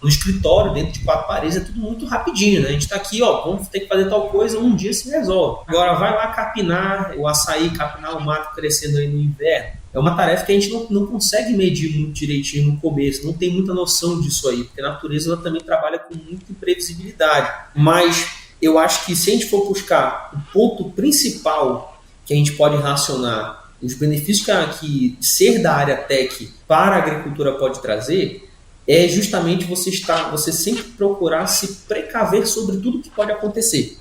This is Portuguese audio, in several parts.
No escritório, dentro de 4 paredes, é tudo muito rapidinho, né? A gente tá aqui, vamos ter que fazer tal coisa, um dia se resolve. Agora vai lá capinar o açaí, capinar o mato crescendo aí no inverno. É uma tarefa que a gente não consegue medir muito direitinho no começo, não tem muita noção disso aí, porque a natureza ela também trabalha com muita imprevisibilidade. Mas eu acho que se a gente for buscar o ponto principal que a gente pode relacionar os benefícios que ser da área tech para a agricultura pode trazer, é justamente você sempre procurar se precaver sobre tudo que pode acontecer.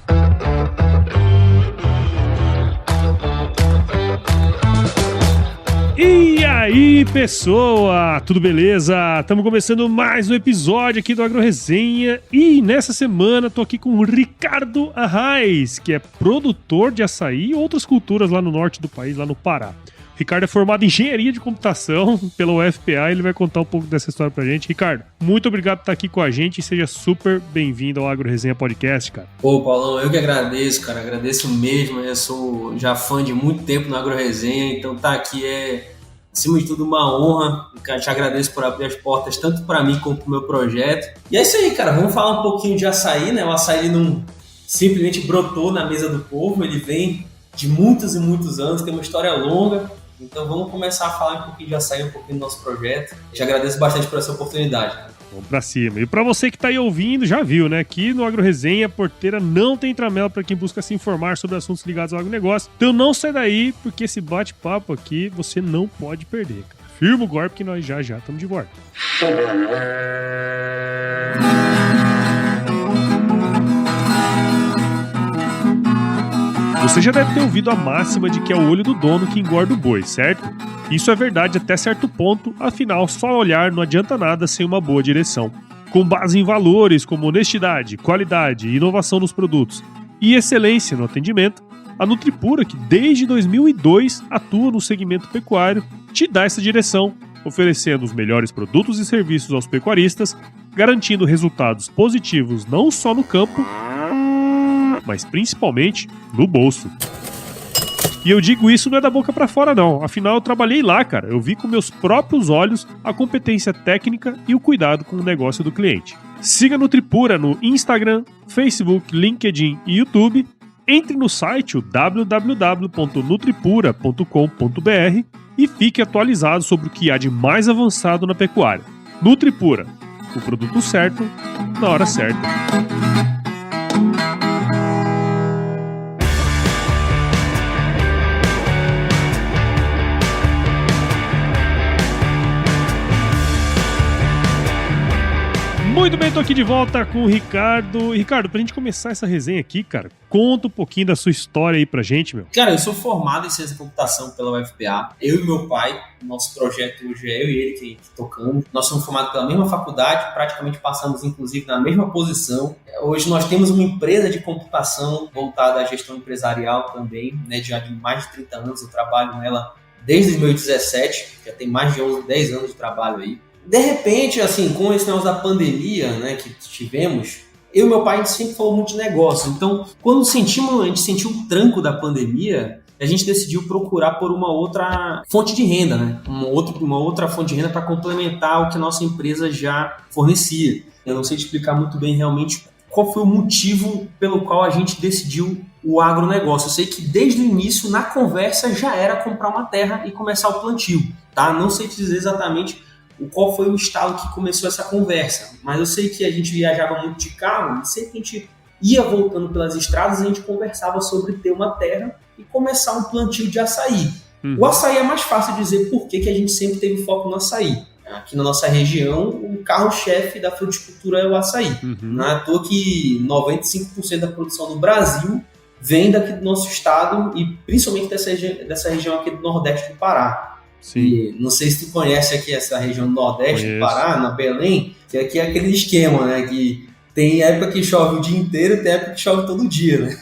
E aí, pessoa, tudo beleza? Estamos começando mais um episódio aqui do AgroResenha e nessa semana tô aqui com o Ricardo Arraes, que é produtor de açaí e outras culturas lá no norte do país, lá no Pará. O Ricardo é formado em engenharia de computação pela UFPA e ele vai contar um pouco dessa história pra gente. Ricardo, muito obrigado por estar aqui com a gente e seja super bem-vindo ao AgroResenha Podcast, cara. Pô, Paulão, eu que agradeço, cara, agradeço mesmo. Eu sou já fã de muito tempo no AgroResenha, então tá aqui é, acima de tudo, uma honra. Eu te agradeço por abrir as portas tanto para mim como pro meu projeto. E é isso aí, cara, vamos falar um pouquinho de açaí, né? O açaí não simplesmente brotou na mesa do povo, ele vem de muitos e muitos anos, tem uma história longa. Então vamos começar a falar um pouquinho de açaí, um pouquinho do nosso projeto. Te agradeço bastante por essa oportunidade. Vamos pra cima. E pra você que tá aí ouvindo, já viu, né? Aqui no AgroResenha, a porteira não tem tramela pra quem busca se informar sobre assuntos ligados ao agronegócio. Então não sai daí, porque esse bate-papo aqui você não pode perder, cara. Firma o golpe que nós já estamos de volta. Você já deve ter ouvido a máxima de que é o olho do dono que engorda o boi, certo? Isso é verdade até certo ponto, afinal, só olhar não adianta nada sem uma boa direção. Com base em valores como honestidade, qualidade, inovação nos produtos e excelência no atendimento, a Nutripura, que desde 2002 atua no segmento pecuário, te dá essa direção, oferecendo os melhores produtos e serviços aos pecuaristas, garantindo resultados positivos não só no campo, mas principalmente no bolso. E eu digo isso não é da boca pra fora não, afinal eu trabalhei lá, cara. Eu vi com meus próprios olhos a competência técnica e o cuidado com o negócio do cliente. Siga a Nutripura no Instagram, Facebook, LinkedIn e YouTube. Entre no site www.nutripura.com.br e fique atualizado sobre o que há de mais avançado na pecuária. Nutripura, o produto certo, na hora certa. Muito bem, tô aqui de volta com o Ricardo. Ricardo, pra gente começar essa resenha aqui, cara, conta um pouquinho da sua história aí pra gente, meu. Cara, eu sou formado em ciência da computação pela UFPA. Eu e meu pai, nosso projeto hoje é eu e ele que tocamos. Nós somos formados pela mesma faculdade, praticamente passamos inclusive na mesma posição. Hoje nós temos uma empresa de computação voltada à gestão empresarial também, né, já de mais de 30 anos. Eu trabalho nela desde 2017, já tem mais de 10 anos de trabalho aí. De repente, assim, com esse negócio da pandemia, né, que tivemos, eu e meu pai, a gente sempre falou muito de negócio. Então, quando a gente sentiu o tranco da pandemia, a gente decidiu procurar por uma outra fonte de renda, né? Uma outra fonte de renda para complementar o que a nossa empresa já fornecia. Eu não sei te explicar muito bem realmente qual foi o motivo pelo qual a gente decidiu o agronegócio. Eu sei que desde o início, na conversa, já era comprar uma terra e começar o plantio, tá? Não sei te dizer exatamente qual foi o estalo que começou essa conversa, mas eu sei que a gente viajava muito de carro e sempre que a gente ia voltando pelas estradas, a gente conversava sobre ter uma terra e começar um plantio de açaí. O açaí é mais fácil dizer por que a gente sempre teve foco no açaí. Aqui na nossa região, o carro-chefe da fruticultura é o açaí. Não é à toa que 95% da produção do Brasil vem daqui do nosso estado e principalmente dessa região aqui do Nordeste do Pará. Sim. E não sei se tu conhece aqui essa região do Nordeste do Pará, na Belém, que aqui é aquele esquema, né? Que tem época que chove o dia inteiro, tem época que chove todo dia, né?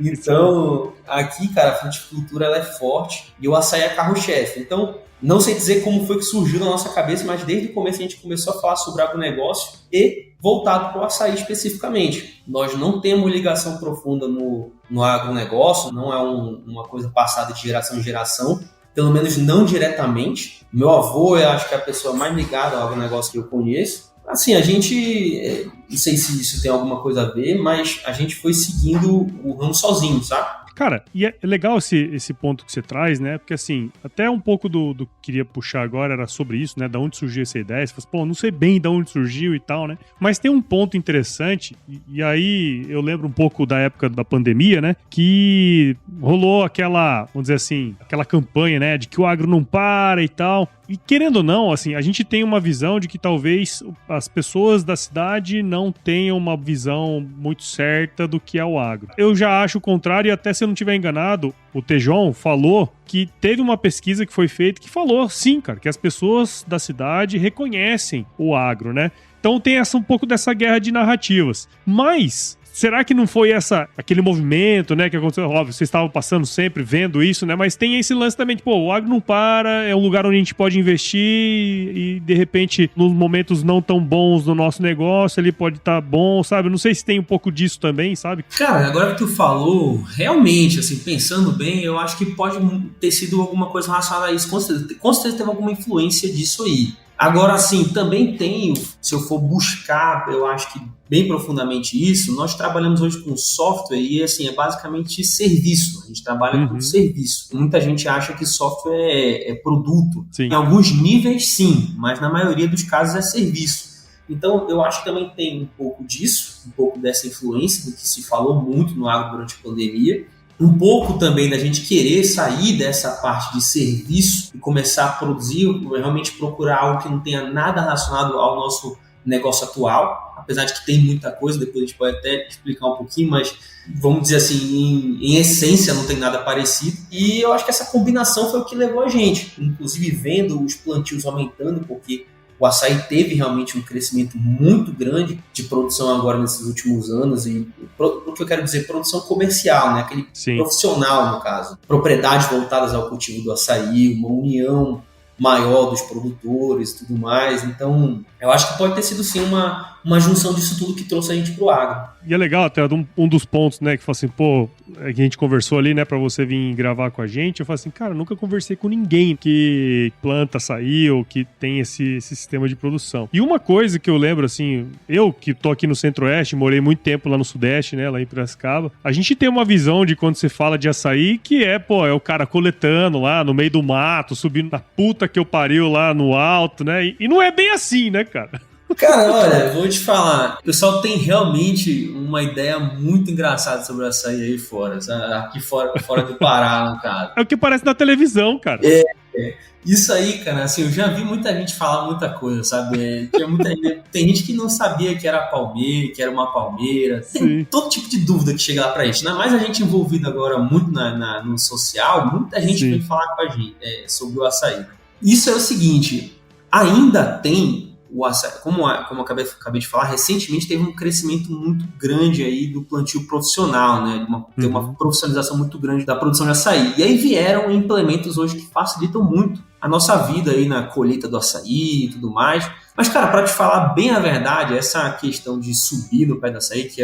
Então, aqui, cara, a fruticultura ela é forte e o açaí é carro-chefe. Então, não sei dizer como foi que surgiu na nossa cabeça, mas desde o começo a gente começou a falar sobre agronegócio e voltado para o açaí especificamente. Nós não temos ligação profunda no agronegócio, não é uma coisa passada de geração em geração, pelo menos não diretamente. Meu avô, eu acho que é a pessoa mais ligada ao agronegócio que eu conheço. Assim, a gente, não sei se isso tem alguma coisa a ver, mas a gente foi seguindo o ramo sozinho, sabe? Cara, e é legal esse ponto que você traz, né? Porque, assim, até um pouco do que queria puxar agora era sobre isso, né? Da onde surgiu essa ideia. Você fala, pô, não sei bem de onde surgiu e tal, né? Mas tem um ponto interessante, e aí eu lembro um pouco da época da pandemia, né? Que rolou aquela, vamos dizer assim, aquela campanha, né? De que o agro não para e tal. E querendo ou não, assim, a gente tem uma visão de que talvez as pessoas da cidade não tenham uma visão muito certa do que é o agro. Eu já acho o contrário, e até se eu não estiver enganado, o Tejon falou que teve uma pesquisa que foi feita que falou, sim, cara, que as pessoas da cidade reconhecem o agro, né? Então tem um pouco dessa guerra de narrativas. Mas será que não foi aquele movimento, né, que aconteceu? Óbvio, vocês estavam passando sempre, vendo isso, né? Mas tem esse lance também de, pô, o agro não para, é um lugar onde a gente pode investir e, de repente, nos momentos não tão bons do nosso negócio, ele pode estar bom, sabe? Não sei se tem um pouco disso também, sabe? Cara, agora que tu falou, realmente, assim, pensando bem, eu acho que pode ter sido alguma coisa relacionada a isso. Com certeza teve alguma influência disso aí. Agora, assim, também tem, se eu for buscar, eu acho que bem profundamente isso, nós trabalhamos hoje com software e, assim, é basicamente serviço. A gente trabalha com serviço. Muita gente acha que software é produto. Sim. Em alguns níveis, sim, mas na maioria dos casos é serviço. Então, eu acho que também tem um pouco disso, um pouco dessa influência do que se falou muito no agro durante a pandemia. Um pouco também da gente querer sair dessa parte de serviço e começar a produzir, realmente procurar algo que não tenha nada relacionado ao nosso negócio atual, apesar de que tem muita coisa, depois a gente pode até explicar um pouquinho, mas vamos dizer assim, em essência não tem nada parecido. E eu acho que essa combinação foi o que levou a gente, inclusive vendo os plantios aumentando, porque o açaí teve realmente um crescimento muito grande de produção agora nesses últimos anos, e o que eu quero dizer, produção comercial, né? Aquele profissional, no caso. Propriedades voltadas ao cultivo do açaí, uma união maior dos produtores e tudo mais. Então, eu acho que pode ter sido sim uma junção disso tudo que trouxe a gente pro agro. E é legal até um dos pontos, né, que fala assim, pô, que a gente conversou ali, né, pra você vir gravar com a gente, eu falo assim, cara, eu nunca conversei com ninguém que planta açaí ou que tem esse sistema de produção. E uma coisa que eu lembro, assim, eu que tô aqui no Centro-Oeste, morei muito tempo lá no Sudeste, né, lá em Piracicaba, a gente tem uma visão de quando você fala de açaí que é o cara coletando lá no meio do mato, subindo na puta que eu pariu lá no alto, né, e não é bem assim, né, cara? Cara, olha, vou te falar, o pessoal tem realmente uma ideia muito engraçada sobre o açaí aí fora, sabe? Aqui fora do Pará, no caso. É o que parece na televisão, cara. Isso aí, cara, assim, eu já vi muita gente falar muita coisa, sabe? Tem gente que não sabia que era palmeira, que era uma palmeira, tem todo tipo de dúvida que chega lá pra gente. Ainda mais a gente envolvido agora muito no social, muita gente vem falar com a gente sobre o açaí. Isso é o seguinte, ainda tem o açaí, como eu acabei de falar, recentemente teve um crescimento muito grande aí do plantio profissional, né? Tem uma profissionalização muito grande da produção de açaí. E aí vieram implementos hoje que facilitam muito a nossa vida aí na colheita do açaí e tudo mais. Mas, cara, para te falar bem a verdade, essa questão de subir no pé do açaí, que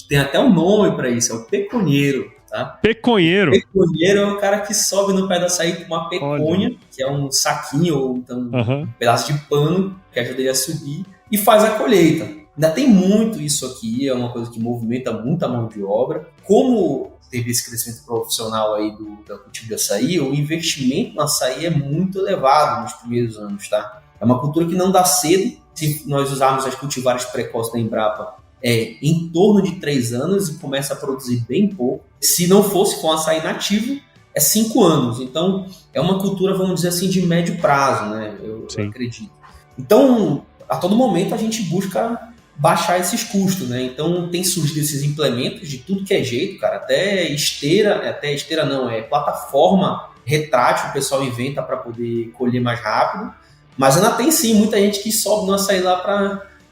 tem até um nome para isso, é o peconheiro. Tá? Peconheiro. Peconheiro é o cara que sobe no pé do açaí com uma peconha, que é um saquinho ou então um pedaço de pano que ajuda ele a subir e faz a colheita. Ainda tem muito isso aqui, é uma coisa que movimenta muita mão de obra. Como teve esse crescimento profissional aí do cultivo de açaí, o investimento no açaí é muito elevado nos primeiros anos, tá? É uma cultura que não dá cedo. Se nós usarmos as cultivares precoces da Embrapa, em torno de 3 anos e começa a produzir bem pouco. Se não fosse com açaí nativo, é 5 anos. Então, é uma cultura, vamos dizer assim, de médio prazo, né? Eu acredito. Então, a todo momento a gente busca baixar esses custos, né? Então, tem surgido esses implementos de tudo que é jeito, cara. Até esteira não, plataforma retrátil o pessoal inventa para poder colher mais rápido. Mas ainda tem sim muita gente que sobe no açaí lá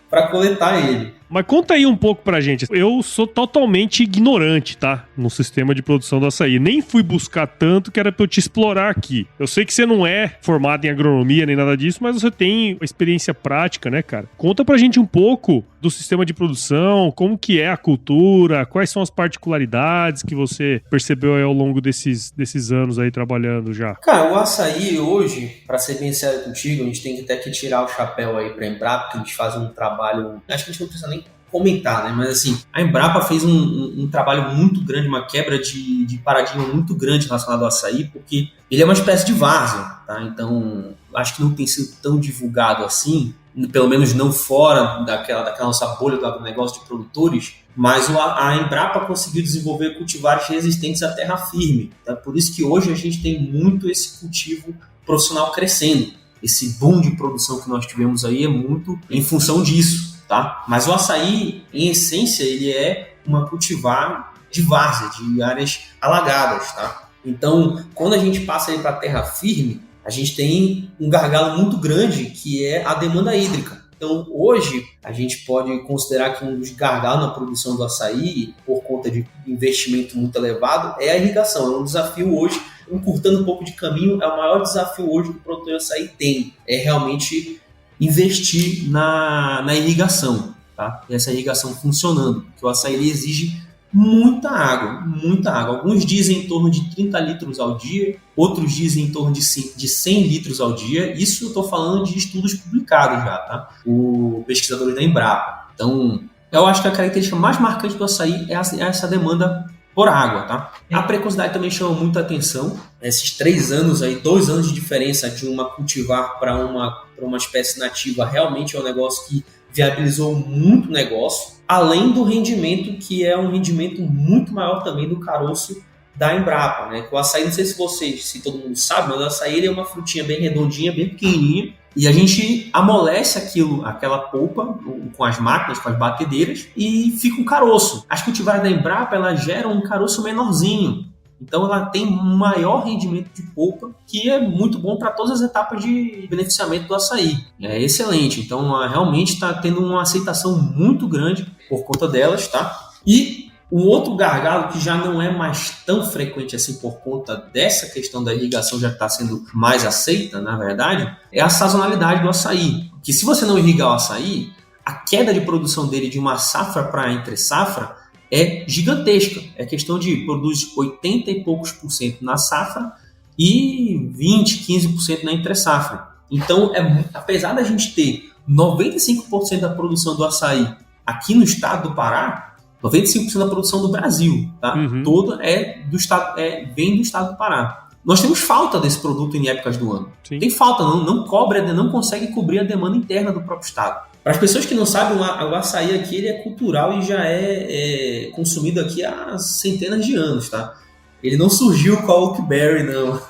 para coletar ele. Mas conta aí um pouco pra gente. Eu sou totalmente ignorante, tá? no sistema de produção do açaí. Nem fui buscar tanto que era pra eu te explorar aqui. Eu sei que você não é formado em agronomia nem nada disso, mas você tem experiência prática, né, cara? Conta pra gente um pouco do sistema de produção, como que é a cultura, quais são as particularidades que você percebeu aí ao longo desses anos aí trabalhando já. Cara, o açaí hoje, pra ser bem sério contigo, a gente tem que até que tirar o chapéu aí pra Embrapa, porque a gente faz um trabalho, acho que a gente não precisa nem comentar, né? Mas assim, a Embrapa fez um trabalho muito grande, uma quebra de paradigma muito grande relacionado ao açaí, porque ele é uma espécie de várzea, tá? Então, acho que não tem sido tão divulgado assim, pelo menos não fora daquela nossa bolha do agronegócio de produtores, mas a Embrapa conseguiu desenvolver cultivares resistentes à terra firme. Tá? Por isso que hoje a gente tem muito esse cultivo profissional crescendo. Esse boom de produção que nós tivemos aí é muito em função disso. Tá? Mas o açaí, em essência, ele é uma cultivar de várzea, de áreas alagadas. Tá? Então, quando a gente passa para a terra firme, a gente tem um gargalo muito grande que é a demanda hídrica. Então, hoje, a gente pode considerar que um dos gargalos na produção do açaí, por conta de investimento muito elevado, é a irrigação. É um desafio hoje, encurtando um pouco de caminho, é o maior desafio hoje que o produtor de açaí tem. É realmente investir na irrigação, tá? E essa irrigação funcionando, porque o açaí ele exige muita água, muita água. Alguns dizem em torno de 30 litros ao dia, outros dizem em torno de 100 litros ao dia. Isso eu estou falando de estudos publicados já, tá? O pesquisador da Embrapa. Então, eu acho que a característica mais marcante do açaí é essa demanda por água, tá? A precocidade também chama muita atenção. Esses 3 anos aí, 2 anos de diferença de uma cultivar para uma espécie nativa, realmente é um negócio que viabilizou muito negócio, além do rendimento, que é um rendimento muito maior também do caroço da Embrapa, né? O açaí, não sei se todo mundo sabe, mas o açaí ele é uma frutinha bem redondinha, bem pequenininha, e a gente amolece aquela polpa com as máquinas, com as batedeiras, e fica um caroço. As cultivares da Embrapa, elas geram um caroço menorzinho, então ela tem um maior rendimento de polpa, que é muito bom para todas as etapas de beneficiamento do açaí. É excelente, então realmente está tendo uma aceitação muito grande por conta delas, tá? E um outro gargalo que já não é mais tão frequente assim por conta dessa questão da irrigação já está sendo mais aceita, na verdade, é a sazonalidade do açaí. Que se você não irrigar o açaí, a queda de produção dele de uma safra para entre safra é gigantesca. É questão de produz 80 e poucos % na safra e 20, 15% na entre safra. Então, apesar da gente ter 95% da produção do açaí aqui no estado do Pará, 95% da produção do Brasil, tá? Toda vem do estado do Pará. Nós temos falta desse produto em épocas do ano. Sim. Tem falta, não consegue cobrir a demanda interna do próprio estado. Para as pessoas que não sabem, o açaí aqui ele é cultural e já é consumido aqui há centenas de anos, tá? Ele não surgiu com a Oakberry, não.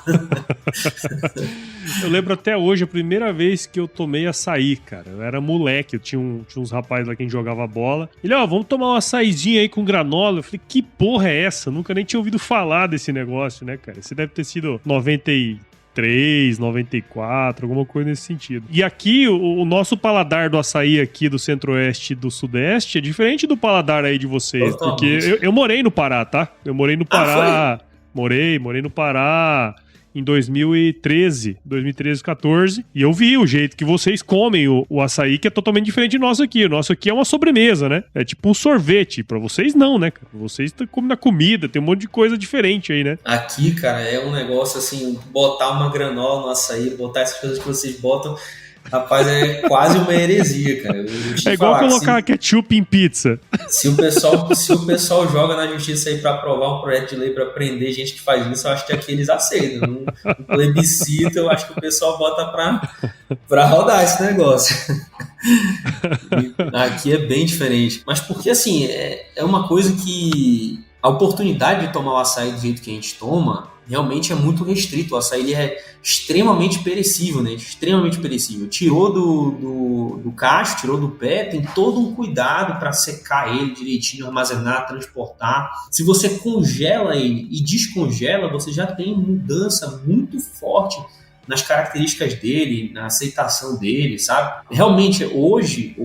Eu lembro até hoje, a primeira vez que eu tomei açaí, cara. Eu era moleque, eu tinha uns rapazes lá que a gente jogava bola. Ele, vamos tomar um açaizinho aí com granola. Eu falei, que porra é essa? Eu nunca nem tinha ouvido falar desse negócio, né, cara? Esse deve ter sido 93, 94, alguma coisa nesse sentido. E aqui, o nosso paladar do açaí aqui do Centro-Oeste e do Sudeste é diferente do paladar aí de vocês. Totalmente. Porque eu morei no Pará, tá? Eu morei no Pará. Morei no Pará em 2013, 14, e eu vi o jeito que vocês comem o açaí, que é totalmente diferente do nosso aqui. O nosso aqui é uma sobremesa, né? É tipo um sorvete. Pra vocês não, né, cara? Vocês comem na comida, tem um monte de coisa diferente aí, né? Aqui, cara, é um negócio assim, botar uma granola no açaí, botar essas coisas que vocês botam, rapaz, é quase uma heresia, cara. É igual colocar ketchup em pizza. Se o pessoal joga na justiça aí pra aprovar um projeto de lei pra prender gente que faz isso, eu acho que aqui eles aceitam. Um plebiscito, eu acho que o pessoal bota pra rodar esse negócio. Aqui é bem diferente. Mas porque, assim, é uma coisa que a oportunidade de tomar o açaí do jeito que a gente toma realmente é muito restrito. O açaí ele é extremamente perecível, né? Extremamente perecível. Tirou do cacho, tirou do pé, tem todo um cuidado para secar ele direitinho, armazenar, transportar. Se você congela ele e descongela, você já tem mudança muito forte nas características dele, na aceitação dele, sabe? Realmente, hoje,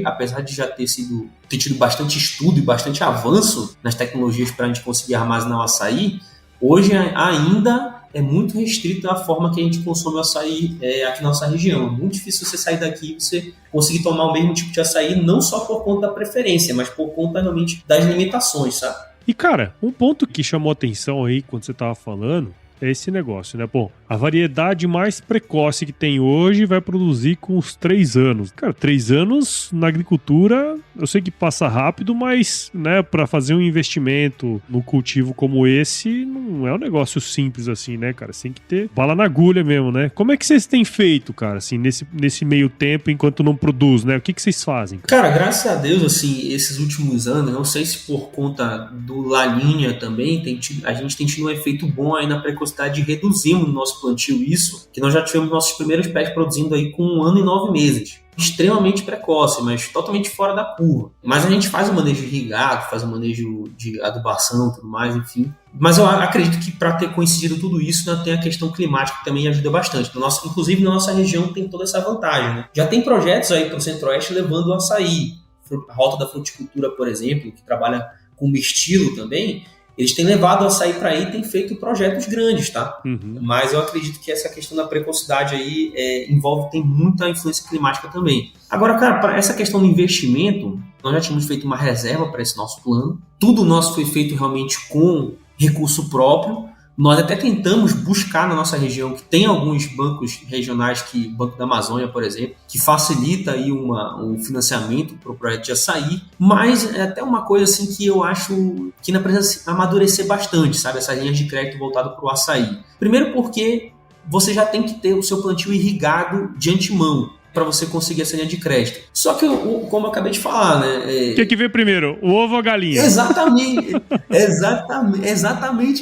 apesar de já ter tido bastante estudo e bastante avanço nas tecnologias para a gente conseguir armazenar o açaí, hoje ainda é muito restrito a forma que a gente consome o açaí aqui na nossa região. É muito difícil você sair daqui e você conseguir tomar o mesmo tipo de açaí, não só por conta da preferência, mas por conta realmente das limitações, sabe? E, cara, um ponto que chamou atenção aí quando você tava falando é esse negócio, né? Pô, a variedade mais precoce que tem hoje vai produzir com os 3 anos. Cara, 3 anos na agricultura, eu sei que passa rápido, mas, né, pra fazer um investimento no cultivo como esse, não é um negócio simples assim, né, cara? Você tem que ter bala na agulha mesmo, né? Como é que vocês têm feito, cara, assim, nesse meio tempo, enquanto não produz, né? O que vocês fazem? Cara, graças a Deus, assim, esses últimos anos, não sei se por conta do La Niña também, a gente tem tido um efeito bom aí na precocidade, reduzimos no nosso plantio isso, que nós já tivemos nossos primeiros pés produzindo aí com 1 ano e 9 meses. Extremamente precoce, mas totalmente fora da curva. Mas a gente faz o manejo irrigado, faz o manejo de adubação e tudo mais, enfim. Mas eu acredito que para ter coincidido tudo isso, né, tem a questão climática que também ajuda bastante. Inclusive na nossa região tem toda essa vantagem, né? Já tem projetos aí para o Centro-Oeste levando o açaí. A Rota da Fruticultura, por exemplo, que trabalha com mistilo também, eles têm levado o açaí para aí e têm feito projetos grandes, tá? Uhum. Mas eu acredito que essa questão da precocidade aí tem muita influência climática também. Agora, cara, para essa questão do investimento, nós já tínhamos feito uma reserva para esse nosso plano. Tudo nosso foi feito realmente com recurso próprio. Nós até tentamos buscar na nossa região, que tem alguns bancos regionais, o Banco da Amazônia, por exemplo, que facilita aí um financiamento para o projeto de açaí, mas é até uma coisa assim que eu acho que ainda precisa amadurecer bastante, sabe? Essas linhas de crédito voltadas para o açaí. Primeiro porque você já tem que ter o seu plantio irrigado de antemão, para você conseguir essa linha de crédito. Só que, como eu acabei de falar, né? O que veio primeiro, o ovo ou a galinha? Exatamente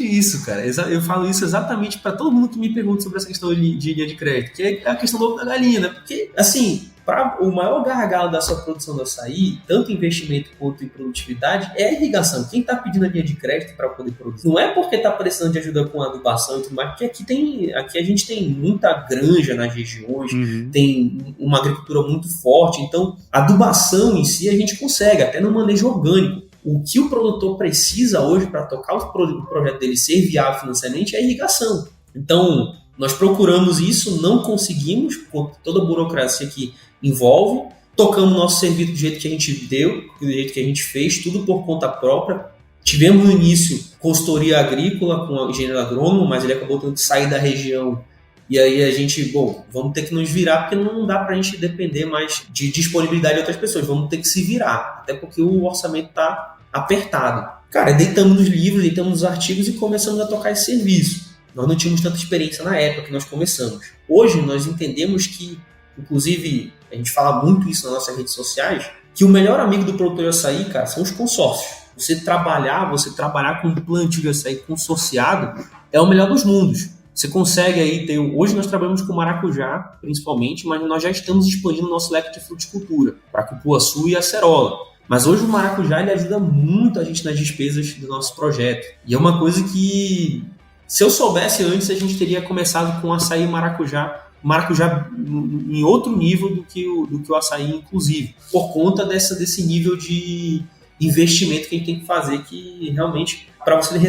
isso, cara. Eu falo isso exatamente para todo mundo que me pergunta sobre essa questão de linha de crédito, que é a questão do ovo da galinha, né? Porque, assim, para o maior gargalo da sua produção do açaí, tanto em investimento quanto em produtividade, é a irrigação. Quem está pedindo a linha de crédito para poder produzir? Não é porque está precisando de ajuda com a adubação e tudo mais, porque aqui a gente tem muita granja nas regiões, tem uma agricultura muito forte, então a adubação em si a gente consegue, até no manejo orgânico. O que o produtor precisa hoje para tocar o projeto dele ser viável financeiramente é a irrigação. Então, nós procuramos isso, não conseguimos, por toda a burocracia que envolve, tocamos nosso serviço do jeito que a gente deu, do jeito que a gente fez, tudo por conta própria. Tivemos no início consultoria agrícola com o engenheiro agrônomo, mas ele acabou tendo que sair da região. E aí a gente, vamos ter que nos virar, porque não dá pra gente depender mais de disponibilidade de outras pessoas, vamos ter que se virar, até porque o orçamento tá apertado. Cara, deitamos nos livros, deitamos nos artigos e começamos a tocar esse serviço. Nós não tínhamos tanta experiência na época que nós começamos. Hoje nós entendemos que, inclusive, a gente fala muito isso nas nossas redes sociais, que o melhor amigo do produtor de açaí, cara, são os consórcios. Você trabalhar com um plantio de açaí consorciado é o melhor dos mundos. Você consegue aí hoje nós trabalhamos com maracujá, principalmente, mas nós já estamos expandindo o nosso leque de fruticultura para cupuaçu e acerola. Mas hoje o maracujá ele ajuda muito a gente nas despesas do nosso projeto. E é uma coisa que, se eu soubesse antes, a gente teria começado com açaí e maracujá em outro nível do que o açaí, inclusive, por conta desse nível de investimento que a gente tem que fazer, que realmente, para você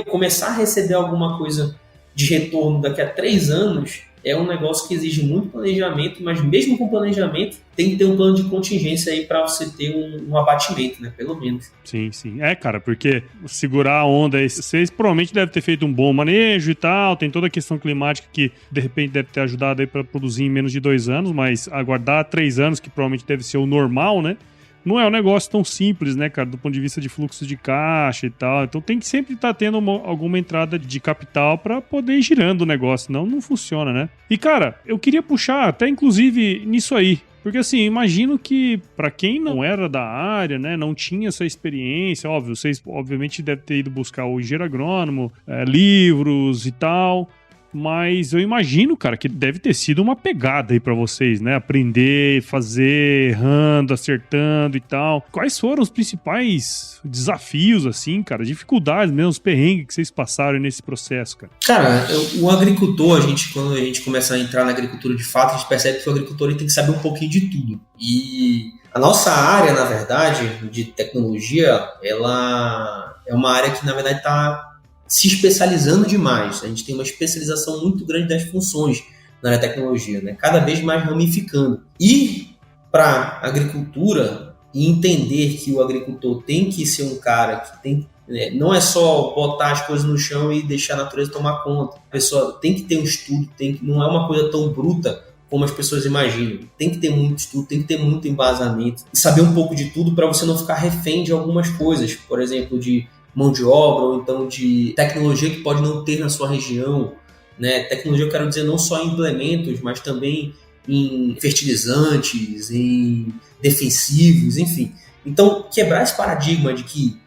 começar a receber alguma coisa de retorno daqui a 3 anos, é um negócio que exige muito planejamento, mas mesmo com planejamento, tem que ter um plano de contingência aí para você ter um abatimento, né? Pelo menos. Sim, sim. Cara, porque segurar a onda aí, vocês provavelmente devem ter feito um bom manejo e tal, tem toda a questão climática que, de repente, deve ter ajudado aí para produzir em menos de 2 anos, mas aguardar 3 anos, que provavelmente deve ser o normal, né? Não é um negócio tão simples, né, cara, do ponto de vista de fluxo de caixa e tal. Então tem que sempre estar tendo alguma entrada de capital para poder ir girando o negócio, senão não funciona, né? E, cara, eu queria puxar até, inclusive, nisso aí. Porque, assim, imagino que para quem não era da área, né, não tinha essa experiência, vocês obviamente devem ter ido buscar o engenheiro agrônomo, livros e tal. mas eu imagino, cara, que deve ter sido uma pegada aí pra vocês, né? Aprender, fazer, errando, acertando e tal. Quais foram os principais desafios, assim, cara? Dificuldades mesmo, os perrengues que vocês passaram nesse processo, cara? Cara, o agricultor, quando a gente começa a entrar na agricultura de fato, a gente percebe que o agricultor ele tem que saber um pouquinho de tudo. E a nossa área, na verdade, de tecnologia, ela é uma área que, na verdade, está se especializando demais. A gente tem uma especialização muito grande das funções na área de tecnologia, né? Cada vez mais ramificando. E para a agricultura, e entender que o agricultor tem que ser um cara que tem, não é só botar as coisas no chão e deixar a natureza tomar conta. A pessoa tem que ter um estudo, não é uma coisa tão bruta como as pessoas imaginam. Tem que ter muito estudo, tem que ter muito embasamento e saber um pouco de tudo para você não ficar refém de algumas coisas, por exemplo, de mão de obra ou então de tecnologia que pode não ter na sua região, né? Tecnologia eu quero dizer não só em implementos, mas também em fertilizantes, em defensivos, enfim. Então, quebrar esse paradigma de que,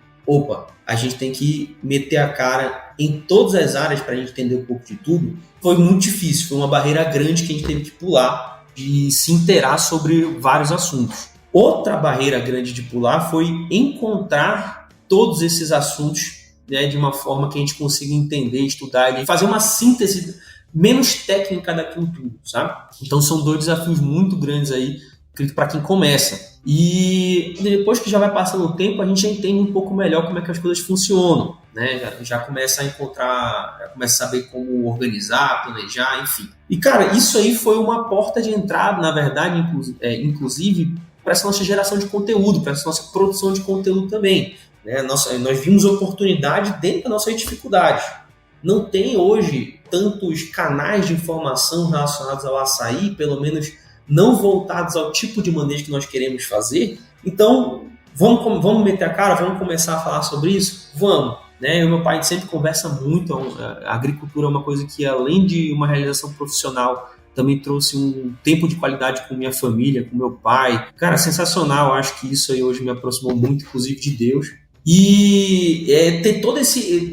a gente tem que meter a cara em todas as áreas para a gente entender um pouco de tudo, foi muito difícil, foi uma barreira grande que a gente teve que pular, de se inteirar sobre vários assuntos. Outra barreira grande de pular foi encontrar todos esses assuntos, né, de uma forma que a gente consiga entender, estudar e fazer uma síntese menos técnica daquilo tudo, sabe? Então são 2 desafios muito grandes aí, acredito, para quem começa. E depois que já vai passando o tempo, a gente já entende um pouco melhor como é que as coisas funcionam, né? Já começa a encontrar, já começa a saber como organizar, planejar, enfim. E, cara, isso aí foi uma porta de entrada, na verdade, inclusive, para essa nossa geração de conteúdo, para essa nossa produção de conteúdo também, né? Nós vimos oportunidade dentro da nossa dificuldade. Não tem hoje tantos canais de informação relacionados ao açaí, pelo menos não voltados ao tipo de manejo que nós queremos fazer. Então, vamos meter a cara, vamos começar a falar sobre isso? Vamos. Né? Eu e meu pai sempre conversa muito. A agricultura é uma coisa que, além de uma realização profissional, também trouxe um tempo de qualidade com minha família, com meu pai. Cara, sensacional. Eu acho que isso aí hoje me aproximou muito, inclusive, de Deus. E ter todo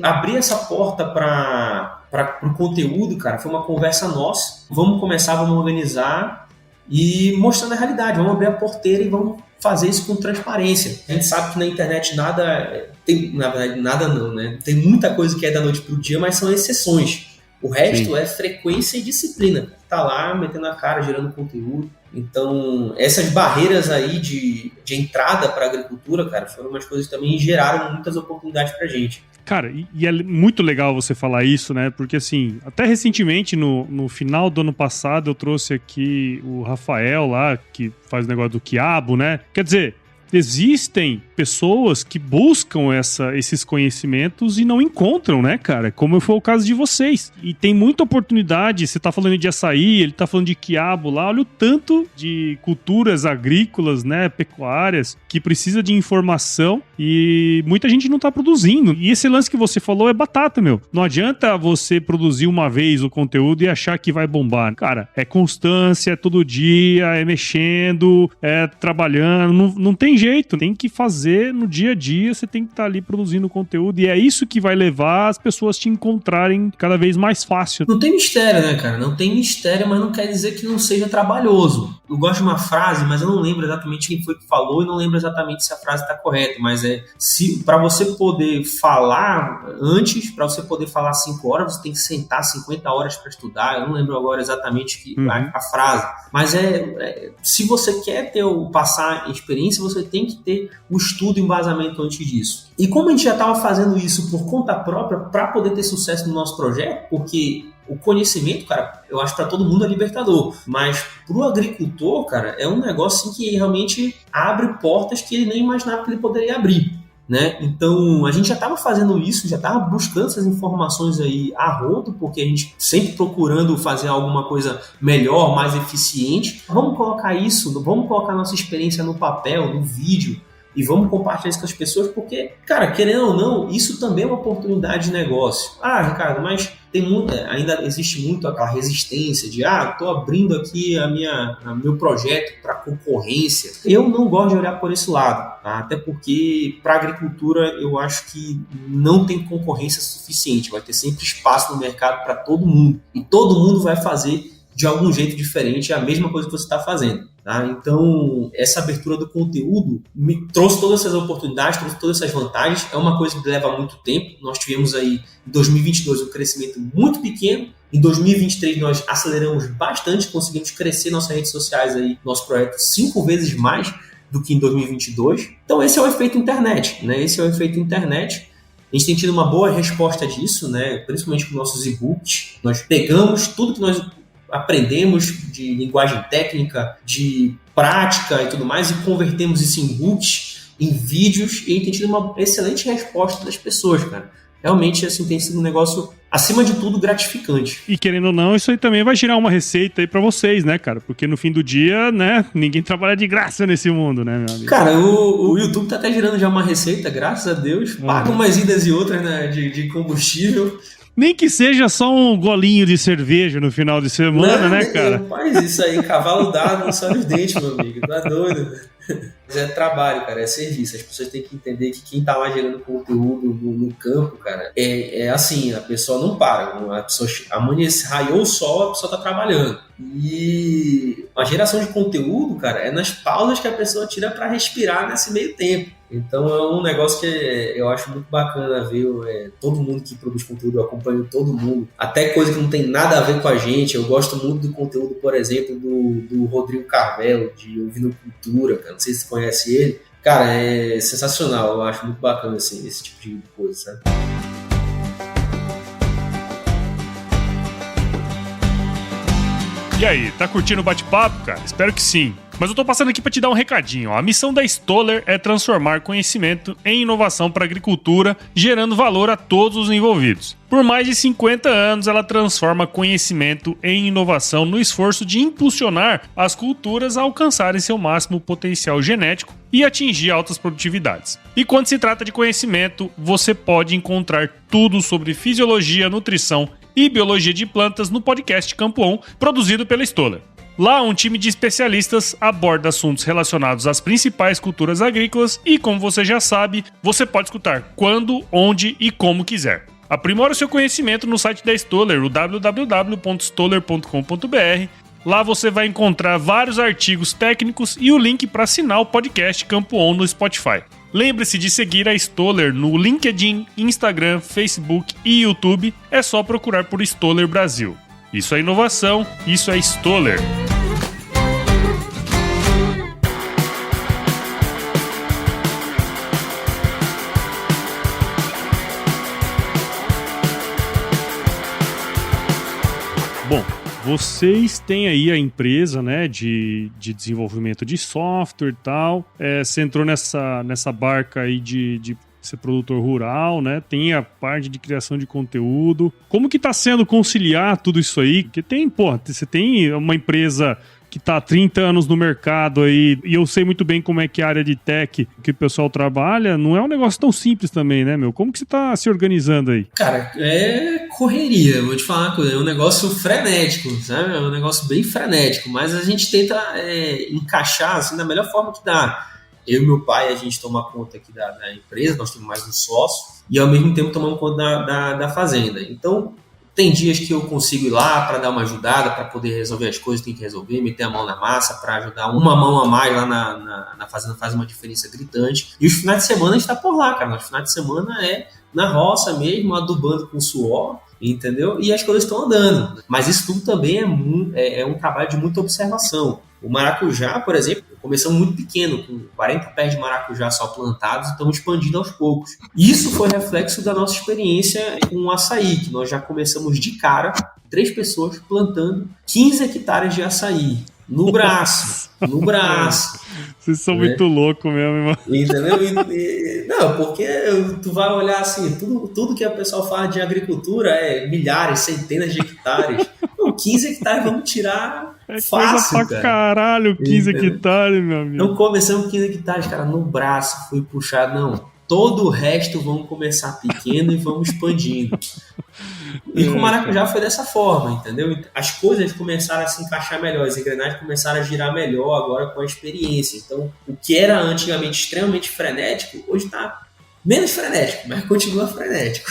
abrir essa porta para o conteúdo, cara, foi uma conversa nossa. Vamos organizar e mostrando a realidade. Vamos abrir a porteira e vamos fazer isso com transparência. A gente sabe que na internet nada tem, na verdade, nada não, né? Tem muita coisa que é da noite pro dia, mas são exceções. O resto é frequência e disciplina. Tá lá, metendo a cara, gerando conteúdo. Então, essas barreiras aí de entrada para a agricultura, cara, foram umas coisas que também geraram muitas oportunidades pra gente. Cara, e é muito legal você falar isso, né? Porque, assim, até recentemente, no final do ano passado, eu trouxe aqui o Rafael lá, que faz o negócio do quiabo, né? Quer dizer, existem pessoas que buscam esses conhecimentos e não encontram, né, cara? Como foi o caso de vocês. E tem muita oportunidade. Você tá falando de açaí, ele tá falando de quiabo lá. Olha o tanto de culturas agrícolas, né, pecuárias, que precisa de informação e muita gente não tá produzindo. E esse lance que você falou é batata, meu. Não adianta você produzir uma vez o conteúdo e achar que vai bombar. Cara, é constância, é todo dia, é mexendo, é trabalhando. Não tem jeito. Tem que fazer no dia a dia, você tem que estar ali produzindo conteúdo e é isso que vai levar as pessoas te encontrarem cada vez mais fácil. Não tem mistério, né, cara? Não tem mistério, mas não quer dizer que não seja trabalhoso. Eu gosto de uma frase, mas eu não lembro exatamente quem foi que falou e não lembro exatamente se a frase está correta, mas para você poder falar antes, para você poder falar 5 horas, você tem que sentar 50 horas para estudar. Eu não lembro agora exatamente a frase, mas se você quer passar experiência, você tem que ter o estudo e embasamento antes disso. E como a gente já estava fazendo isso por conta própria para poder ter sucesso no nosso projeto, porque o conhecimento, cara, eu acho que para todo mundo é libertador, mas para o agricultor, cara, é um negócio assim, que realmente abre portas que ele nem imaginava que ele poderia abrir, né? Então, a gente já estava fazendo isso, já estava buscando essas informações aí a rodo, porque a gente sempre procurando fazer alguma coisa melhor, mais eficiente. Vamos colocar isso, vamos colocar nossa experiência no papel, no vídeo, e vamos compartilhar isso com as pessoas, porque, cara, querendo ou não, isso também é uma oportunidade de negócio. Ah, Ricardo, mas ainda existe muito aquela resistência de estou abrindo aqui meu projeto para concorrência. Eu não gosto de olhar por esse lado, tá? Até porque para a agricultura eu acho que não tem concorrência suficiente, vai ter sempre espaço no mercado para todo mundo, e todo mundo vai fazer de algum jeito diferente a mesma coisa que você está fazendo. Tá? Então, essa abertura do conteúdo me trouxe todas essas oportunidades, trouxe todas essas vantagens. É uma coisa que leva muito tempo. Nós tivemos aí, em 2022, um crescimento muito pequeno. Em 2023, nós aceleramos bastante, conseguimos crescer nossas redes sociais, aí, nosso projeto 5 vezes mais do que em 2022. Então, esse é o efeito internet, né? Esse é o efeito internet. A gente tem tido uma boa resposta disso, né? Principalmente com nossos e-books. Nós pegamos tudo que nós aprendemos de linguagem técnica, de prática e tudo mais, e convertemos isso em e-books, em vídeos, e tem tido uma excelente resposta das pessoas, cara. Realmente, assim, tem sido um negócio, acima de tudo, gratificante. E querendo ou não, isso aí também vai girar uma receita aí pra vocês, né, cara? Porque no fim do dia, né, ninguém trabalha de graça nesse mundo, né, meu amigo? Cara, o YouTube tá até gerando já uma receita, graças a Deus. Paga umas idas e outras, né, de combustível. Nem que seja só um golinho de cerveja no final de semana, né, cara? Não faz isso aí, cavalo dado, não sai os dentes, meu amigo. Tá doido? Mas é trabalho, cara, é serviço. As pessoas têm que entender que quem tá lá gerando conteúdo no campo, cara, é assim, a pessoa não para. A pessoa raiou o sol, a pessoa tá trabalhando. E a geração de conteúdo, cara, é nas pausas que a pessoa tira para respirar nesse meio tempo. Então é um negócio que eu acho muito bacana ver todo mundo que produz conteúdo, eu acompanho todo mundo, até coisa que não tem nada a ver com a gente. Eu gosto muito do conteúdo, por exemplo, do Rodrigo Carvello, de Ouvindo Cultura, cara, não sei se você conhece ele. Cara, é sensacional, eu acho muito bacana assim, esse tipo de coisa, sabe? E aí, tá curtindo o bate-papo, cara? Espero que sim. Mas eu tô passando aqui para te dar um recadinho. A missão da Stoller é transformar conhecimento em inovação para a agricultura, gerando valor a todos os envolvidos. Por mais de 50 anos, ela transforma conhecimento em inovação no esforço de impulsionar as culturas a alcançarem seu máximo potencial genético e atingir altas produtividades. E quando se trata de conhecimento, você pode encontrar tudo sobre fisiologia, nutrição e biologia de plantas no podcast Campo On, produzido pela Stoller. Lá, um time de especialistas aborda assuntos relacionados às principais culturas agrícolas e, como você já sabe, você pode escutar quando, onde e como quiser. Aprimore o seu conhecimento no site da Stoller, o www.stoller.com.br. Lá você vai encontrar vários artigos técnicos e o link para assinar o podcast Campo On no Spotify. Lembre-se de seguir a Stoller no LinkedIn, Instagram, Facebook e YouTube. É só procurar por Stoller Brasil. Isso é inovação, isso é Stoller. Bom, vocês têm aí a empresa, né, de desenvolvimento de software e tal. Você entrou nessa barca aí de ser produtor rural, né? Tem a parte de criação de conteúdo. Como que tá sendo conciliar tudo isso aí? Porque você tem uma empresa que tá há 30 anos no mercado aí, e eu sei muito bem como é que a área de tech que o pessoal trabalha, não é um negócio tão simples também, né, meu? Como que você tá se organizando aí? Cara, é correria, vou te falar uma coisa, é um negócio frenético, sabe? É um negócio bem frenético, mas a gente tenta encaixar assim da melhor forma que dá. Eu e meu pai, a gente toma conta aqui da empresa, nós temos mais um sócio, e ao mesmo tempo tomamos conta da fazenda. Então, tem dias que eu consigo ir lá para dar uma ajudada, para poder resolver as coisas que tem que resolver, meter a mão na massa, para ajudar. Uma mão a mais lá na fazenda faz uma diferença gritante. E os finais de semana a gente está por lá, cara. Os finais de semana é na roça mesmo, adubando com suor, entendeu? E as coisas estão andando. Mas isso tudo também é um trabalho de muita observação. O maracujá, por exemplo, começamos muito pequeno, com 40 pés de maracujá só plantados, e estamos expandindo aos poucos. Isso foi reflexo da nossa experiência com o açaí, que nós já começamos de cara, 3 pessoas plantando 15 hectares de açaí. No braço. Vocês são muito loucos mesmo, irmão. Entendeu? Não, porque tu vai olhar assim, tudo que o pessoal fala de agricultura é milhares, centenas de hectares. Não, 15 hectares vamos tirar fácil, coisa pra caralho, 15 hectares, meu amigo. Não começamos 15 hectares, cara, no braço, fui puxar, não. Todo o resto vamos começar pequeno e vamos expandindo. E com o maracujá foi dessa forma, entendeu? As coisas começaram a se encaixar melhor, as engrenagens começaram a girar melhor agora com a experiência. Então, o que era antigamente extremamente frenético, hoje está menos frenético, mas continua frenético.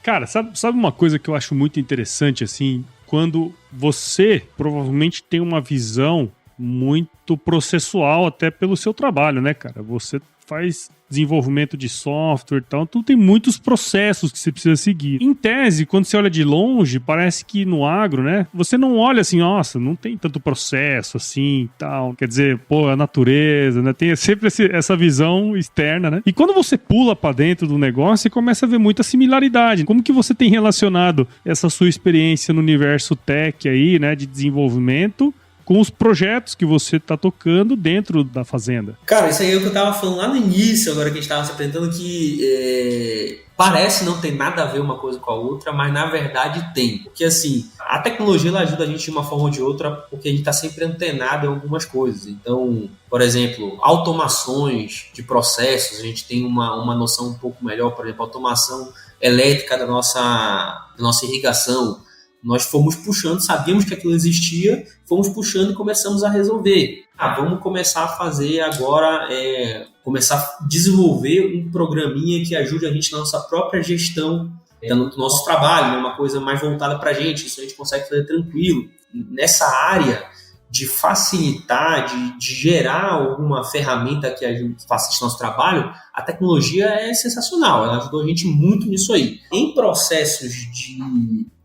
Cara, sabe uma coisa que eu acho muito interessante, assim, quando você provavelmente tem uma visão muito processual até pelo seu trabalho, né, cara? Você faz desenvolvimento de software e tal, então tem muitos processos que você precisa seguir. Em tese, quando você olha de longe, parece que no agro, né, você não olha assim, nossa, não tem tanto processo assim e tal, quer dizer, pô, a natureza, né, tem sempre essa visão externa, né, e quando você pula pra dentro do negócio, você começa a ver muita similaridade. Como que você tem relacionado essa sua experiência no universo tech aí, né, de desenvolvimento, com os projetos que você está tocando dentro da fazenda? Cara, isso aí é o que eu estava falando lá no início, agora que a gente estava se apresentando, que parece não ter nada a ver uma coisa com a outra, mas na verdade tem. Porque assim, a tecnologia ela ajuda a gente de uma forma ou de outra, porque a gente está sempre antenado em algumas coisas. Então, por exemplo, automações de processos, a gente tem uma noção um pouco melhor, por exemplo, automação elétrica da nossa irrigação. Nós fomos puxando, sabíamos que aquilo existia, fomos puxando e começamos a resolver. Vamos começar a fazer agora, começar a desenvolver um programinha que ajude a gente na nossa própria gestão do nosso trabalho, né? Uma coisa mais voltada para a gente, isso a gente consegue fazer tranquilo. Nessa área de facilitar, de gerar alguma ferramenta que a gente facilite nosso trabalho, a tecnologia é sensacional, ela ajudou a gente muito nisso aí. Em processos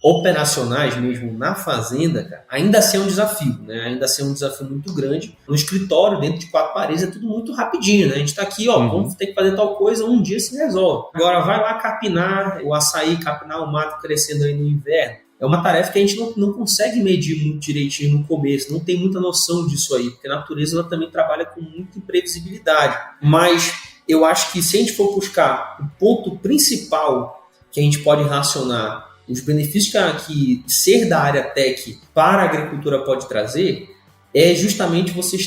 operacionais mesmo na fazenda, cara, ainda assim é um desafio, né? Ainda assim é um desafio muito grande. No escritório, dentro de 4 paredes, é tudo muito rapidinho, né? A gente está aqui, vamos ter que fazer tal coisa, um dia se resolve. Agora vai lá capinar o açaí, capinar o mato crescendo aí no inverno. É uma tarefa que a gente não consegue medir muito direitinho no começo, não tem muita noção disso aí, porque a natureza ela também trabalha com muita imprevisibilidade. Mas eu acho que se a gente for buscar o ponto principal que a gente pode relacionar os benefícios que ser da área tech para a agricultura pode trazer, é justamente você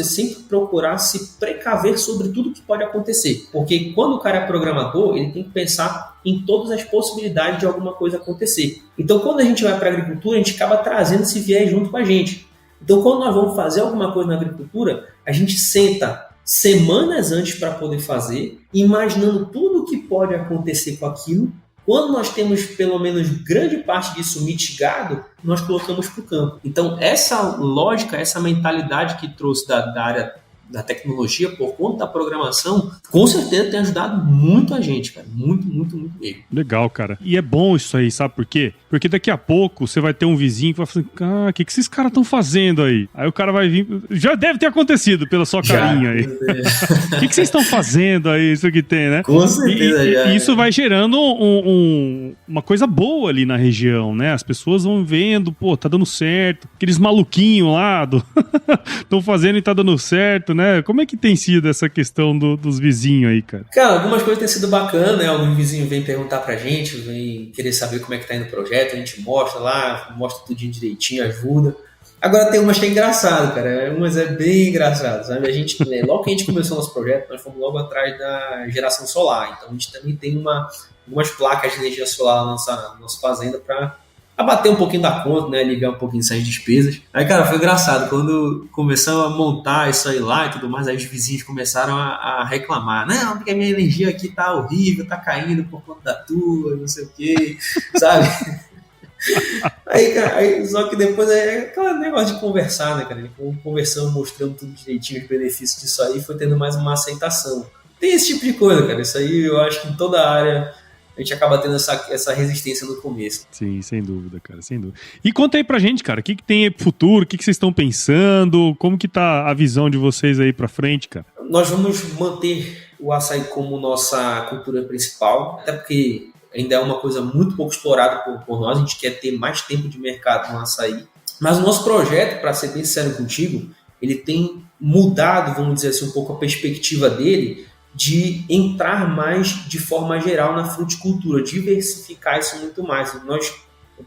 sempre procurar se precaver sobre tudo que pode acontecer. Porque quando o cara é programador, ele tem que pensar em todas as possibilidades de alguma coisa acontecer. Então, quando a gente vai para a agricultura, a gente acaba trazendo esse viés junto com a gente. Então, quando nós vamos fazer alguma coisa na agricultura, a gente senta semanas antes para poder fazer, imaginando tudo o que pode acontecer com aquilo. Quando nós temos pelo menos grande parte disso mitigado, nós colocamos para o campo. Então, essa lógica, essa mentalidade que trouxe da área da tecnologia por conta da programação, com certeza tem ajudado muito a gente, cara. Muito, muito, muito mesmo. Legal, cara. E é bom isso aí, sabe por quê? Porque daqui a pouco você vai ter um vizinho que vai falar, o que esses caras estão fazendo aí? Aí o cara vai vir... Já deve ter acontecido pela sua carinha aí. O que vocês estão fazendo aí? Isso que tem, né? Com certeza e isso vai gerando uma coisa boa ali na região, né? As pessoas vão vendo, pô, tá dando certo. Aqueles maluquinhos lá estão fazendo e tá dando certo, né? Como é que tem sido essa questão dos vizinhos aí, cara? Cara, algumas coisas têm sido bacanas, né? Algum vizinho vem perguntar pra gente, vem querer saber como é que tá indo o projeto, a gente mostra lá, mostra tudinho direitinho, ajuda. Agora tem umas que é engraçado, cara. Umas é bem engraçado, sabe? A gente, logo que a gente começou o nosso projeto, nós fomos logo atrás da geração solar. Então a gente também tem algumas placas de energia solar na nossa fazenda para abater um pouquinho da conta, né? Aliviar um pouquinho essas despesas. Aí, cara, foi engraçado. Quando começamos a montar isso aí lá e tudo mais, aí os vizinhos começaram a reclamar. Não, porque a minha energia aqui tá horrível, tá caindo por conta da tua, não sei o quê, sabe? Aí, cara, só que depois é aquele negócio de conversar, né, cara? Conversando, mostrando tudo direitinho, os benefícios disso aí, foi tendo mais uma aceitação. Tem esse tipo de coisa, cara. Isso aí eu acho que em toda a área a gente acaba tendo essa resistência no começo. Sim, sem dúvida, cara, sem dúvida. E conta aí pra gente, cara, o que tem aí pro futuro, o que vocês estão pensando, como que tá a visão de vocês aí pra frente, cara? Nós vamos manter o açaí como nossa cultura principal, até porque ainda é uma coisa muito pouco explorada por nós, a gente quer ter mais tempo de mercado no açaí. Mas o nosso projeto, para ser bem sincero contigo, ele tem mudado, vamos dizer assim, um pouco a perspectiva dele, de entrar mais de forma geral na fruticultura, diversificar isso muito mais. Nós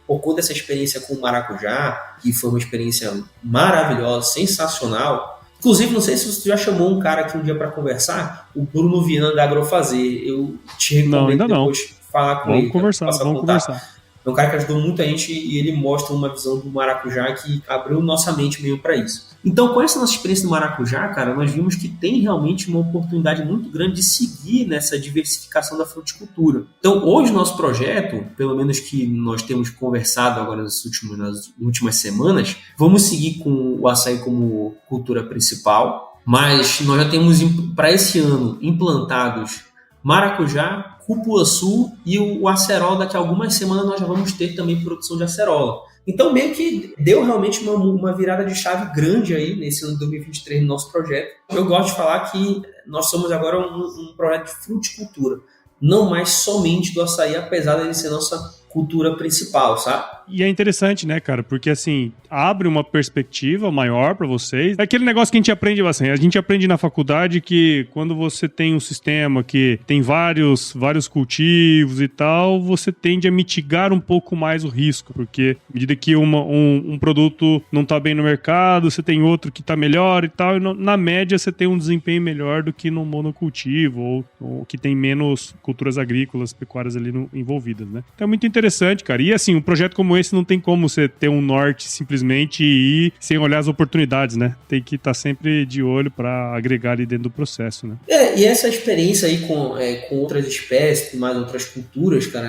por conta dessa experiência com o maracujá, que foi uma experiência maravilhosa, sensacional. Inclusive, não sei se você já chamou um cara aqui um dia para conversar, o Bruno Viana da Agrofazer. Eu te recomendo depois falar com ele. Vamos conversar. É um cara que ajudou muita gente e ele mostra uma visão do maracujá que abriu nossa mente meio para isso. Então, com essa nossa experiência do maracujá, cara, nós vimos que tem realmente uma oportunidade muito grande de seguir nessa diversificação da fruticultura. Então, hoje, nosso projeto, pelo menos que nós temos conversado agora nas últimas semanas, vamos seguir com o açaí como cultura principal, mas nós já temos para esse ano implantados maracujá, cupuaçu e o acerola. Daqui a algumas semanas nós já vamos ter também produção de acerola. Então meio que deu realmente uma virada de chave grande aí nesse ano de 2023 no nosso projeto. Eu gosto de falar que nós somos agora um projeto de fruticultura, não mais somente do açaí, apesar de ele ser nossa cultura principal, sabe? E é interessante, né, cara? Porque, assim, abre uma perspectiva maior pra vocês. É aquele negócio que a gente aprende bastante. A gente aprende na faculdade que quando você tem um sistema que tem vários cultivos e tal, você tende a mitigar um pouco mais o risco. Porque à medida que um produto não tá bem no mercado, você tem outro que tá melhor e tal, e na média você tem um desempenho melhor do que no monocultivo ou que tem menos culturas agrícolas, pecuárias ali envolvidas, né? Então é muito interessante, cara. E, assim, um projeto como esse não tem como você ter um norte simplesmente e ir sem olhar as oportunidades, né? Tem que estar sempre de olho para agregar ali dentro do processo, né? E essa experiência aí com outras espécies, com mais outras culturas, cara,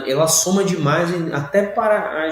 ela soma demais até para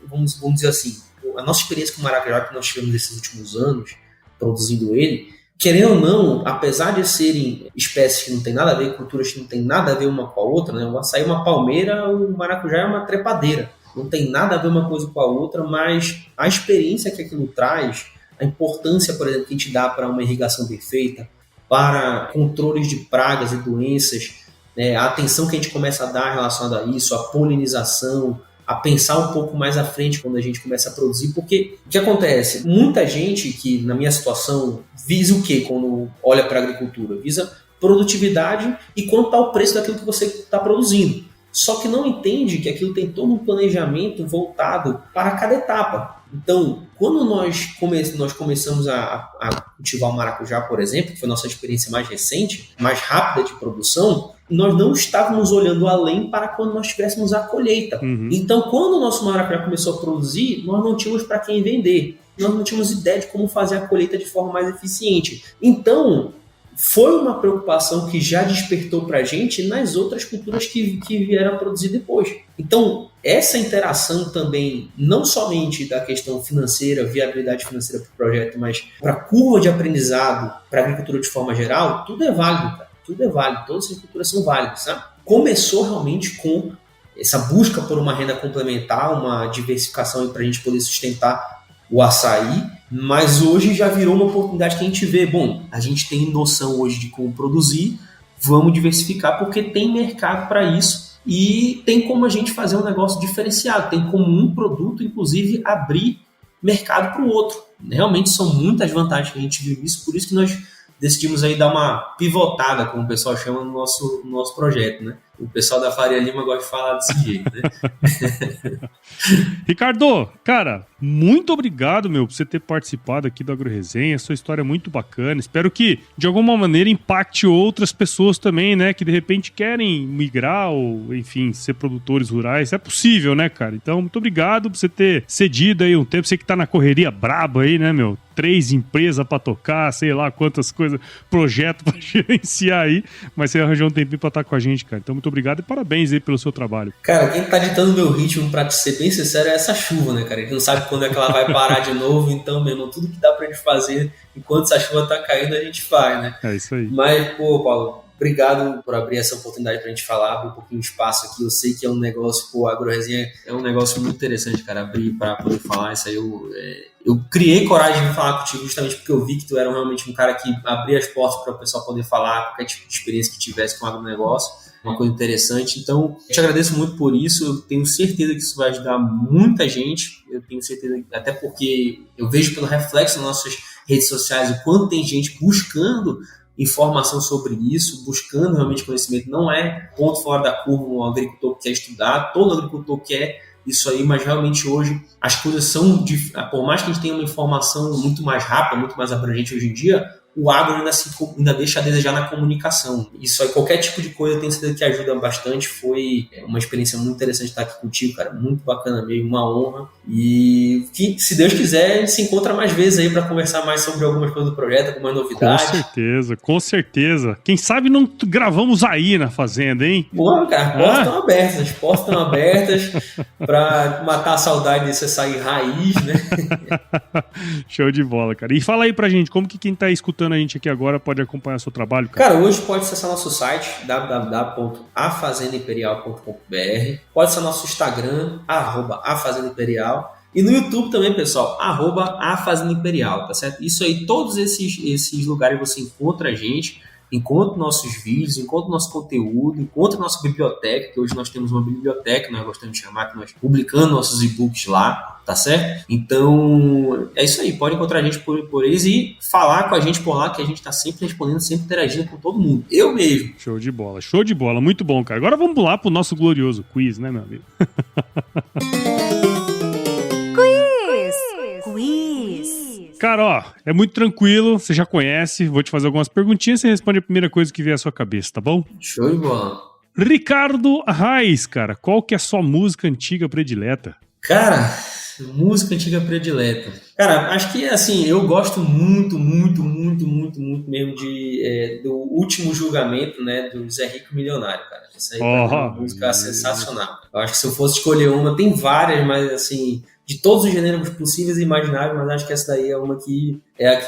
vamos dizer assim, a nossa experiência com o maracujá que nós tivemos nesses últimos anos, produzindo ele, querendo ou não, apesar de serem espécies que não tem nada a ver, culturas que não tem nada a ver uma com a outra, né? O açaí é uma palmeira, o maracujá é uma trepadeira. Não tem nada a ver uma coisa com a outra, mas a experiência que aquilo traz, a importância, por exemplo, que a gente dá para uma irrigação perfeita, para controles de pragas e doenças, né, a atenção que a gente começa a dar relacionada a isso, a polinização, a pensar um pouco mais à frente quando a gente começa a produzir, porque o que acontece? Muita gente que, na minha situação, visa o quê quando olha para a agricultura? Visa produtividade e quanto está o preço daquilo que você está produzindo. Só que não entende que aquilo tem todo um planejamento voltado para cada etapa. Então, quando nós começamos a cultivar o maracujá, por exemplo, que foi a nossa experiência mais recente, mais rápida de produção, nós não estávamos olhando além para quando nós tivéssemos a colheita. Uhum. Então, quando o nosso maracujá começou a produzir, nós não tínhamos para quem vender. Nós não tínhamos ideia de como fazer a colheita de forma mais eficiente. Então, foi uma preocupação que já despertou para a gente nas outras culturas que vieram a produzir depois. Então, essa interação também, não somente da questão financeira, viabilidade financeira para o projeto, mas para a curva de aprendizado, para a agricultura de forma geral, tudo é válido, cara. Tudo é válido, todas as culturas são válidas, sabe? Começou realmente com essa busca por uma renda complementar, uma diversificação para a gente poder sustentar o açaí, mas hoje já virou uma oportunidade que a gente vê, bom, a gente tem noção hoje de como produzir, vamos diversificar porque tem mercado para isso e tem como a gente fazer um negócio diferenciado, tem como um produto, inclusive, abrir mercado para o outro. Realmente são muitas vantagens que a gente viu isso, por isso que nós decidimos aí dar uma pivotada, como o pessoal chama no nosso projeto, né? O pessoal da Faria Lima gosta de falar desse jeito, né? Ricardo, cara, muito obrigado, por você ter participado aqui do AgroResenha. Sua história é muito bacana. Espero que, de alguma maneira, impacte outras pessoas também, né? Que, de repente, querem migrar ou, enfim, ser produtores rurais. É possível, né, cara? Então, muito obrigado por você ter cedido aí um tempo. Você que tá na correria braba aí, né, 3 empresas pra tocar, sei lá quantas coisas, projeto pra gerenciar aí, mas você arranjou um tempinho pra estar com a gente, cara. Então, muito obrigado e parabéns aí pelo seu trabalho. Cara, quem tá ditando meu ritmo, pra te ser bem sincero, é essa chuva, né, cara? A gente não sabe quando é que ela vai parar de novo, então, meu irmão, tudo que dá pra gente fazer enquanto essa chuva tá caindo, a gente faz, né? É isso aí. Mas, pô, Paulo, obrigado por abrir essa oportunidade pra gente falar, abrir um pouquinho de espaço aqui. Eu sei que é um negócio, a AgroResenha é um negócio muito interessante, cara, abrir pra poder falar. Isso aí eu criei coragem de falar contigo justamente porque eu vi que tu era realmente um cara que abria as portas para o pessoal poder falar qualquer tipo de experiência que tivesse com o agronegócio, uma coisa interessante. Então, eu te agradeço muito por isso. Eu tenho certeza que isso vai ajudar muita gente. Eu tenho certeza, até porque eu vejo pelo reflexo nas nossas redes sociais o quanto tem gente buscando informação sobre isso, buscando realmente conhecimento. Não é ponto fora da curva um agricultor que quer estudar, todo agricultor quer isso aí, mas realmente hoje as coisas são, por mais que a gente tenha uma informação muito mais rápida, muito mais abrangente hoje em dia, o agro ainda deixa a desejar na comunicação. Isso aí, qualquer tipo de coisa, tem sido que ajuda bastante. Foi uma experiência muito interessante estar aqui contigo, cara. Muito bacana mesmo, uma honra. E que, se Deus quiser, a gente se encontra mais vezes aí para conversar mais sobre algumas coisas do projeto, algumas novidades. Com certeza. Quem sabe não gravamos aí na fazenda, hein? Pô, cara, as portas estão abertas para matar a saudade de você sair raiz, né? Show de bola, cara. E fala aí pra gente, como que quem tá escutando a gente aqui agora pode acompanhar seu trabalho, cara? Cara, hoje pode acessar nosso site www.afazendaimperial.com.br, pode ser nosso Instagram, @afazendaimperial, e no YouTube também, pessoal, @afazendaimperial, tá certo? Isso aí, todos esses lugares você encontra a gente, encontra nossos vídeos, encontra nosso conteúdo, encontra nossa biblioteca, que hoje nós temos uma biblioteca, nós gostamos de chamar, que nós publicamos nossos e-books lá, tá certo? Então, é isso aí, pode encontrar a gente por eles e falar com a gente por lá, que a gente tá sempre respondendo, sempre interagindo com todo mundo. Eu mesmo. Show de bola, muito bom, cara. Agora vamos lá pro nosso glorioso quiz, né, meu amigo? Quiz! Cara, ó, é muito tranquilo, você já conhece, vou te fazer algumas perguntinhas, você responde a primeira coisa que vier à sua cabeça, tá bom? Show de bola. Ricardo Reis, cara, qual que é a sua música antiga predileta? Cara, música antiga predileta. Cara, acho que, assim, eu gosto muito mesmo do Último Julgamento, né, do Zé Rico Milionário, cara. Isso aí é uma música sensacional. Eu acho que se eu fosse escolher uma, tem várias, mas, assim, de todos os gêneros possíveis e imagináveis, mas acho que essa daí é uma que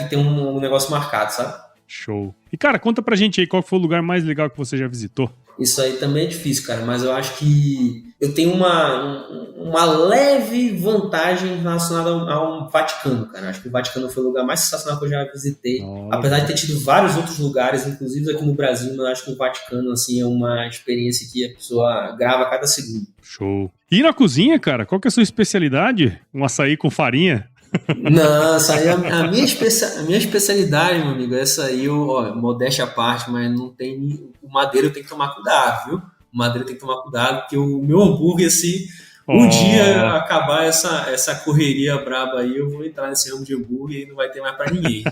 tem um negócio marcado, sabe? Show. E, cara, conta pra gente aí qual foi o lugar mais legal que você já visitou. Isso aí também é difícil, cara, mas eu acho que eu tenho uma leve vantagem relacionada ao Vaticano, cara. Acho que o Vaticano foi o lugar mais sensacional que eu já visitei. Apesar de ter tido vários outros lugares, inclusive aqui no Brasil, mas acho que o Vaticano, assim, é uma experiência que a pessoa grava a cada segundo. Show. E na cozinha, cara, qual que é a sua especialidade? Um açaí com farinha? Não, essa aí é a minha especialidade, meu amigo. Essa aí, modéstia à parte, mas não tem. O madeiro tem que tomar cuidado, viu? O madeiro tem que tomar cuidado, porque o meu hambúrguer, se um dia acabar essa correria braba aí, eu vou entrar nesse ramo de hambúrguer e não vai ter mais pra ninguém.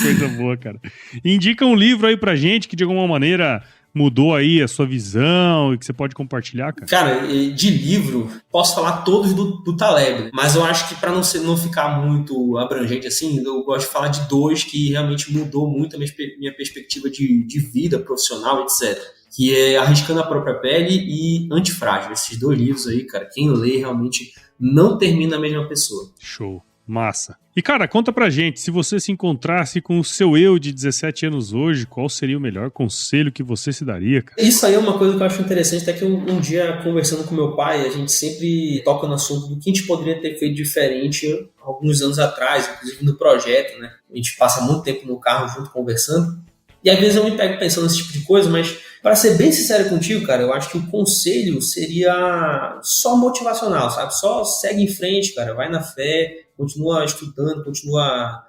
Coisa boa, cara. Indica um livro aí pra gente que de alguma maneira mudou aí a sua visão e que você pode compartilhar, cara? Cara, de livro, posso falar todos do Taleb, mas eu acho que para não ficar muito abrangente assim, eu gosto de falar de dois que realmente mudou muito a minha perspectiva de vida profissional, etc. Que é Arriscando a Própria Pele e Antifrágil. Esses dois livros aí, cara, quem lê realmente não termina a mesma pessoa. Show. Massa. E, cara, conta pra gente, se você se encontrasse com o seu eu de 17 anos hoje, qual seria o melhor conselho que você se daria, cara? Isso aí é uma coisa que eu acho interessante, até que um dia, conversando com meu pai, a gente sempre toca no assunto do que a gente poderia ter feito diferente alguns anos atrás, inclusive no projeto, né? A gente passa muito tempo no carro junto conversando, e às vezes eu me pego pensando nesse tipo de coisa, mas para ser bem sincero contigo, cara, eu acho que o conselho seria só motivacional, sabe? Só segue em frente, cara, vai na fé, continua estudando, continua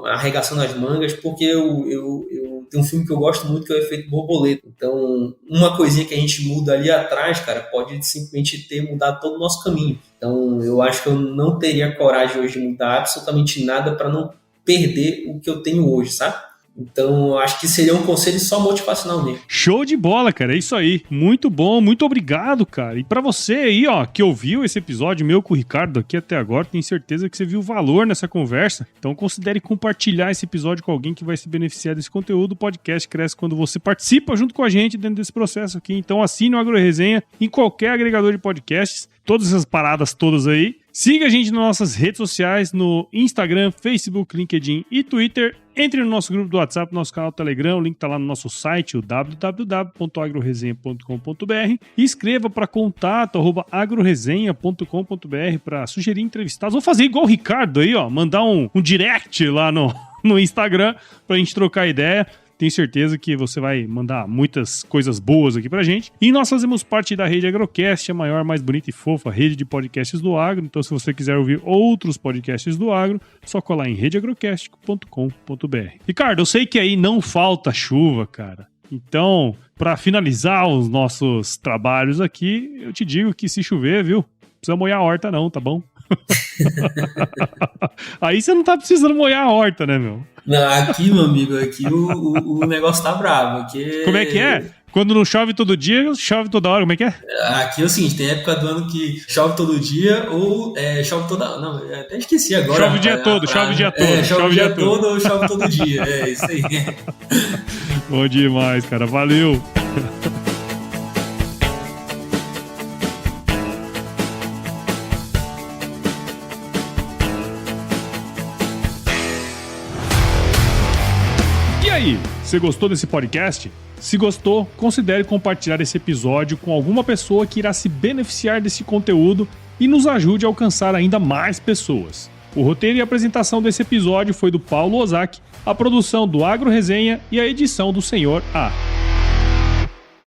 arregaçando as mangas, porque eu tenho um filme que eu gosto muito que é o Efeito Borboleta. Então, uma coisinha que a gente muda ali atrás, cara, pode simplesmente ter mudado todo o nosso caminho. Então, eu acho que eu não teria coragem hoje de mudar absolutamente nada para não perder o que eu tenho hoje, sabe? Então, eu acho que seria um conselho só motivacional mesmo. Show de bola, cara. É isso aí. Muito bom, muito obrigado, cara. E pra você aí, ó, que ouviu esse episódio meu com o Ricardo aqui até agora, tenho certeza que você viu valor nessa conversa. Então, considere compartilhar esse episódio com alguém que vai se beneficiar desse conteúdo. O podcast cresce quando você participa junto com a gente dentro desse processo aqui. Então, assine o AgroResenha em qualquer agregador de podcasts. Todas essas paradas todas aí. Siga a gente nas nossas redes sociais, no Instagram, Facebook, LinkedIn e Twitter. Entre no nosso grupo do WhatsApp, no nosso canal do Telegram, o link tá lá no nosso site, o www.agroresenha.com.br, e escreva para contato@agroresenha.com.br para sugerir entrevistados. Vou fazer igual o Ricardo aí, ó, mandar um direct lá no Instagram pra gente trocar ideia. Tenho certeza que você vai mandar muitas coisas boas aqui pra gente. E nós fazemos parte da Rede Agrocast, a maior, mais bonita e fofa rede de podcasts do agro. Então, se você quiser ouvir outros podcasts do agro, só colar em redeagrocast.com.br. Ricardo, eu sei que aí não falta chuva, cara. Então, pra finalizar os nossos trabalhos aqui, eu te digo que se chover, viu? precisa molhar a horta não, tá bom? Aí você não tá precisando molhar a horta, né, meu? Não, aqui, meu amigo, aqui o negócio tá bravo. Aqui... Como é que é? Quando não chove todo dia, chove toda hora, como é que é? Aqui é o seguinte, tem época do ano que chove todo dia ou chove toda... Não, eu até esqueci agora. Chove o dia todo, chove o dia todo. Chove o dia todo ou chove todo dia, é isso aí. Bom demais, cara, valeu. E aí, você gostou desse podcast? Se gostou, considere compartilhar esse episódio com alguma pessoa que irá se beneficiar desse conteúdo e nos ajude a alcançar ainda mais pessoas. O roteiro e a apresentação desse episódio foi do Paulo Ozaki, a produção do Agro Resenha e a edição do Senhor A.